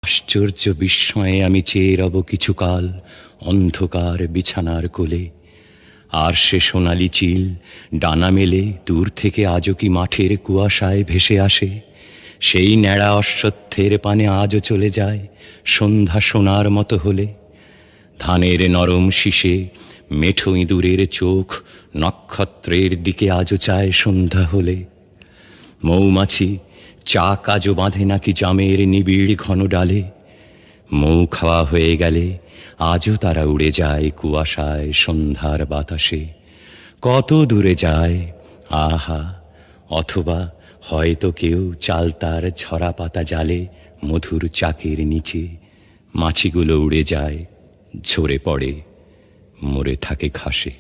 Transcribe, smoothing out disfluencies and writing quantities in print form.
আশ্চর্য বিস্ময়ে আমি চেয়ে রব কিছুকাল অন্ধকার বিছানার কোলে। আর সে সোনালি চিল ডানা মেলে দূর থেকে আজও কি মাঠের কুয়াশায় ভেসে আসে। সেই ন্যাড়া অশ্বত্থের পানে আজও চলে যায় সন্ধ্যা সোনার মতো হলে। ধানের নরম শীষে মেঠো ইঁদুরের চোখ নক্ষত্রের দিকে আজও চায় সন্ধ্যা হলে। মৌমাছি চাক আজও বাঁধে নাকি জামের নিবিড় ঘন ডালে। মৌ খাওয়া হয়ে গেলে আজও তারা উড়ে যায় কুয়াশায় সন্ধ্যার বাতাসে। কত দূরে যায় আহা, অথবা হয়তো কেউ চালতার ঝরা পাতা জালে মধুর চাকের নিচে। মাছিগুলো উড়ে যায়, ঝরে পড়ে, মরে থাকে ঘাসে।